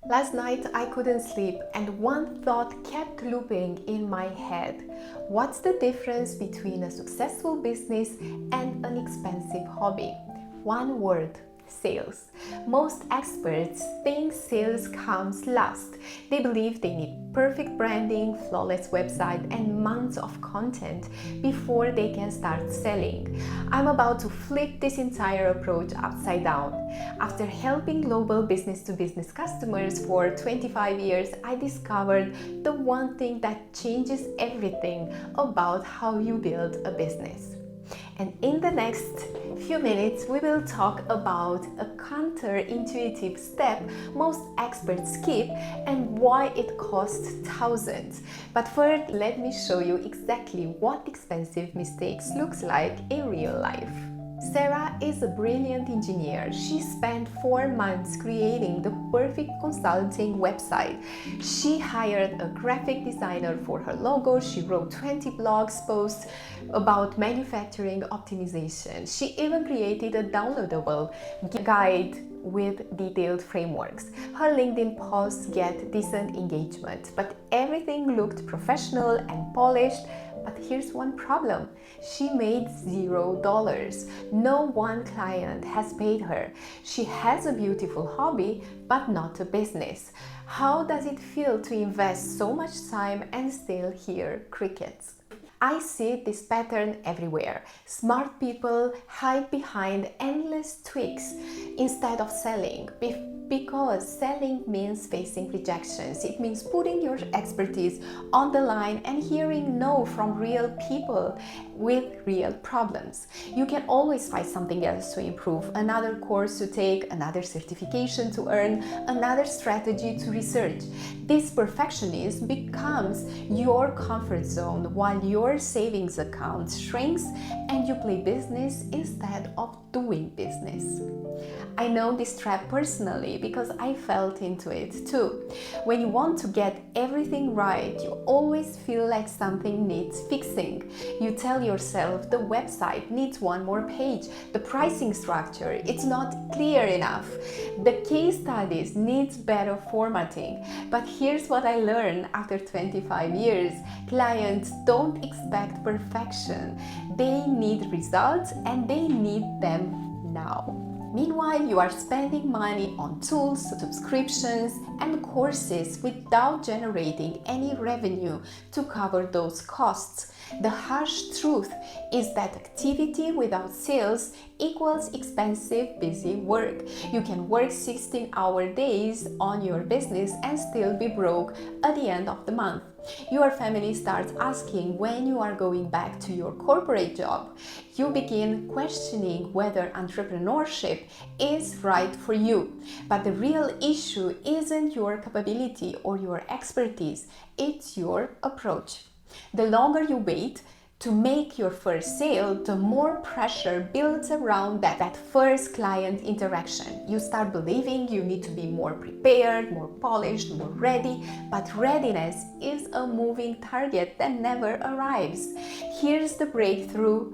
Last night I couldn't sleep and one thought kept looping in my head. What's the difference between a successful business and an expensive hobby? One word: sales. Most experts think sales comes last. They believe they need perfect branding, flawless website, and months of content before they can start selling. I'm about to flip this entire approach upside down. After helping global business-to-business customers for 25 years, I discovered the one thing that changes everything about how you build a business. And in the next few minutes, we will talk about a counterintuitive step most experts skip and why it costs thousands. But first, let me show you exactly what expensive mistakes looks like in real life. Sarah is a brilliant engineer. She spent 4 months creating the perfect consulting website. She hired a graphic designer for her logo. She wrote 20 blog posts about manufacturing optimization. She even created a downloadable guide with detailed frameworks. Her LinkedIn posts get decent engagement, but everything looked professional and polished. But here's one problem: she made $0. No one client has paid her. She has a beautiful hobby, but not a business. How does it feel to invest so much time and still hear crickets? I see this pattern everywhere. Smart people hide behind endless tweaks instead of selling, because selling means facing rejections. It means putting your expertise on the line and hearing no from real people with real problems. You can always find something else to improve, another course to take, another certification to earn, another strategy to research. This perfectionism becomes your comfort zone while your savings account shrinks and you play business instead of doing business. I know this trap personally because I fell into it too. When you want to get everything right, you always feel like something needs fixing. You tell yourself the website needs one more page, the pricing structure, it's not clear enough, the case studies needs better formatting. But here's what I learned after 25 years. Clients don't expect perfection. They need results and they need them now. Meanwhile, you are spending money on tools, subscriptions, and courses without generating any revenue to cover those costs. The harsh truth is that activity without sales equals expensive, busy work. You can work 16-hour days on your business and still be broke at the end of the month. Your family starts asking when you are going back to your corporate job. You begin questioning whether entrepreneurship is right for you. But the real issue isn't your capability or your expertise, it's your approach. The longer you wait to make your first sale, the more pressure builds around that first client interaction. You start believing you need to be more prepared, more polished, more ready, but readiness is a moving target that never arrives. Here's the breakthrough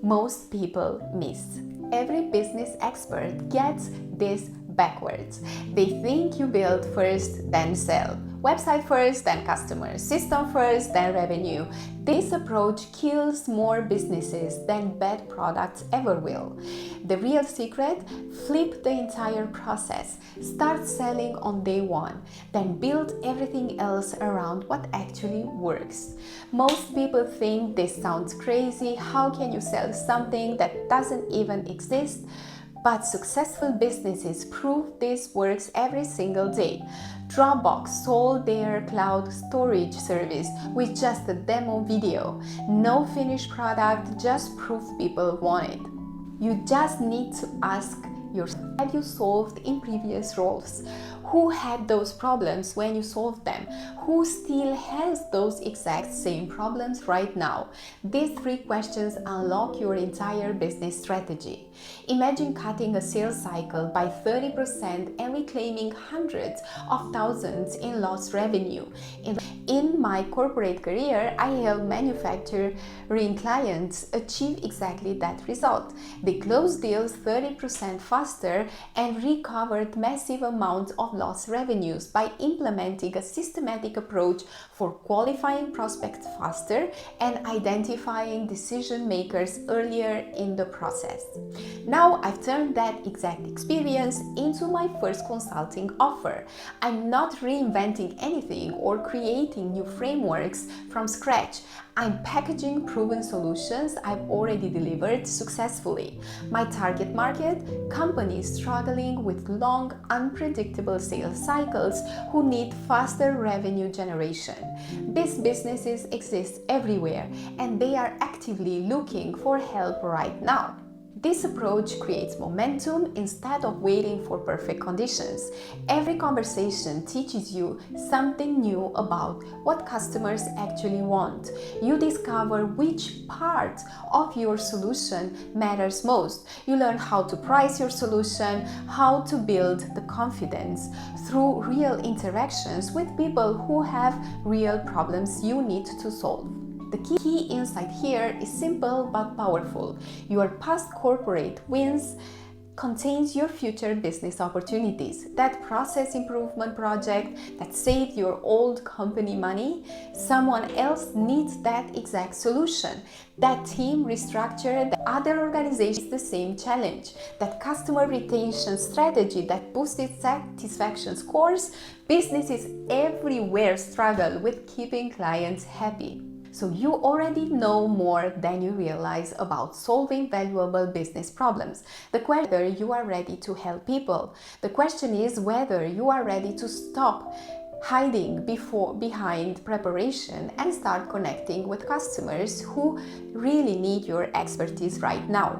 most people miss. Every business expert gets this backwards. They think you build first, then sell. Website first, then customers. System first, then revenue. This approach kills more businesses than bad products ever will. The real secret: flip the entire process. Start selling on day one, then build everything else around what actually works. Most people think this sounds crazy. How can you sell something that doesn't even exist? But successful businesses prove this works every single day. Dropbox sold their cloud storage service with just a demo video. No finished product, just proof people want it. You just need to ask yourself, have you solved in previous roles? Who had those problems when you solved them? Who still has those exact same problems right now? These 3 questions unlock your entire business strategy. Imagine cutting a sales cycle by 30% and reclaiming hundreds of thousands in lost revenue. In my corporate career, I help manufacturing clients achieve exactly that result. They closed deals 30% faster and recovered massive amounts of lost revenues by implementing a systematic approach for qualifying prospects faster and identifying decision makers earlier in the process. Now I've turned that exact experience into my first consulting offer. I'm not reinventing anything or creating new frameworks from scratch. I'm packaging proven solutions I've already delivered successfully. My target market: companies struggling with long, unpredictable sales cycles who need faster revenue generation. These businesses exist everywhere and they are actively looking for help right now. This approach creates momentum instead of waiting for perfect conditions. Every conversation teaches you something new about what customers actually want. You discover which part of your solution matters most. You learn how to price your solution, how to build the confidence through real interactions with people who have real problems you need to solve. The key insight here is simple but powerful. Your past corporate wins contains your future business opportunities. That process improvement project that saved your old company money, someone else needs that exact solution. That team restructure, the other organization, the same challenge. That customer retention strategy that boosted satisfaction scores, businesses everywhere struggle with keeping clients happy. So you already know more than you realize about solving valuable business problems. The question is whether you are ready to help people. The question is whether you are ready to stop hiding behind preparation and start connecting with customers who really need your expertise right now.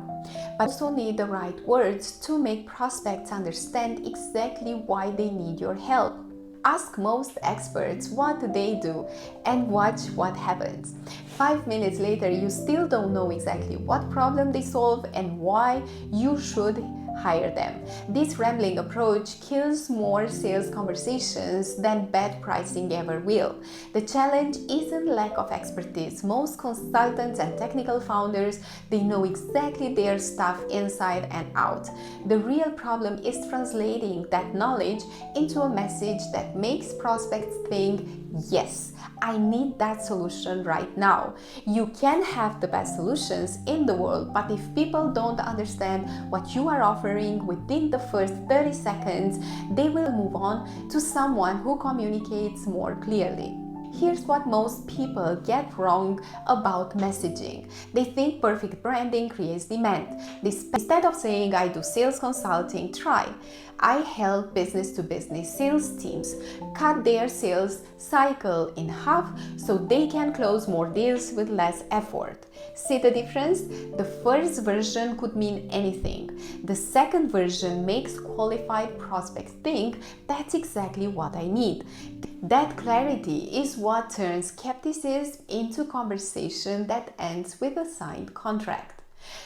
But also need the right words to make prospects understand exactly why they need your help. Ask most experts what do they do and watch what happens. 5 minutes later, you still don't know exactly what problem they solve and why you should hire them. This rambling approach kills more sales conversations than bad pricing ever will. The challenge isn't lack of expertise. Most consultants and technical founders, they know exactly their stuff inside and out. The real problem is translating that knowledge into a message that makes prospects think, yes, I need that solution right now. You can have the best solutions in the world, but if people don't understand what you are offering within the first 30 seconds, they will move on to someone who communicates more clearly. Here's what most people get wrong about messaging. They think perfect branding creates demand. Instead of saying, I do sales consulting, try, I help business-to-business sales teams cut their sales cycle in half so they can close more deals with less effort. See the difference? The first version could mean anything. The second version makes qualified prospects think, that's exactly what I need. That clarity is what turns skepticism into conversation that ends with a signed contract.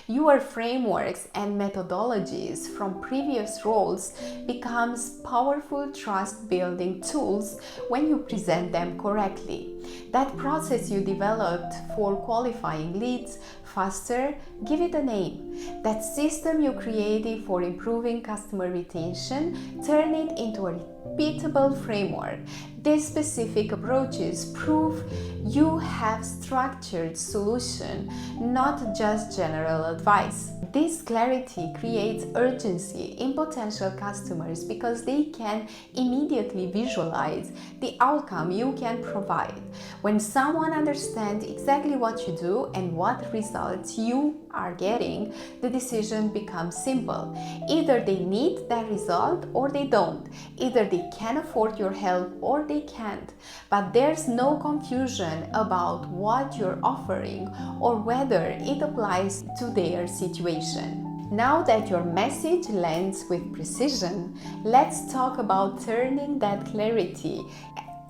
Your frameworks and methodologies from previous roles becomes powerful trust-building tools when you present them correctly. That process you developed for qualifying leads faster, give it a name. That system you created for improving customer retention, turn it into a repeatable framework. These specific approaches prove you have structured solution, not just general advice. This clarity creates urgency in potential customers because they can immediately visualize the outcome you can provide. When someone understands exactly what you do and what results you are getting, the decision becomes simple. Either they need that result or they don't. Either they can afford your help or they can't. But there's no confusion about what you're offering or whether it applies to their situation. Now that your message lands with precision, let's talk about turning that clarity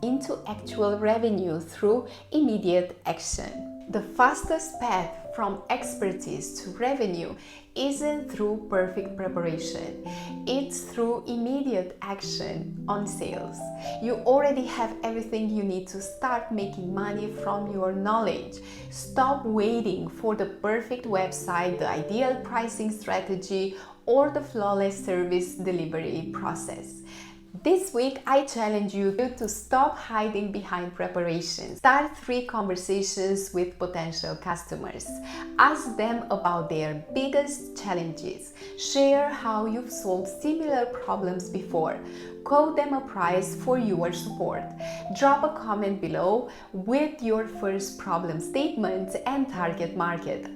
into actual revenue through immediate action. The fastest path from expertise to revenue isn't through perfect preparation. It's through immediate action on sales. You already have everything you need to start making money from your knowledge. Stop waiting for the perfect website, the ideal pricing strategy, or the flawless service delivery process. This week, I challenge you to stop hiding behind preparation. Start 3 conversations with potential customers. Ask them about their biggest challenges. Share how you've solved similar problems before. Quote them a price for your support. Drop a comment below with your first problem statement and target market.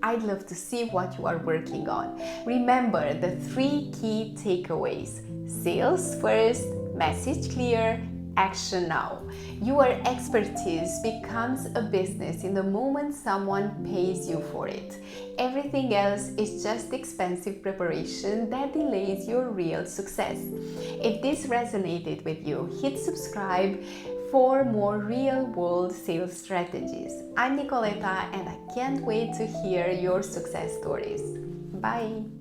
I'd love to see what you are working on. Remember the 3 key takeaways. Sales first, message clear, action now. Your expertise becomes a business in the moment someone pays you for it. Everything else is just expensive preparation that delays your real success. If this resonated with you, hit subscribe for more real-world sales strategies. I'm Nicoletta and I can't wait to hear your success stories. Bye!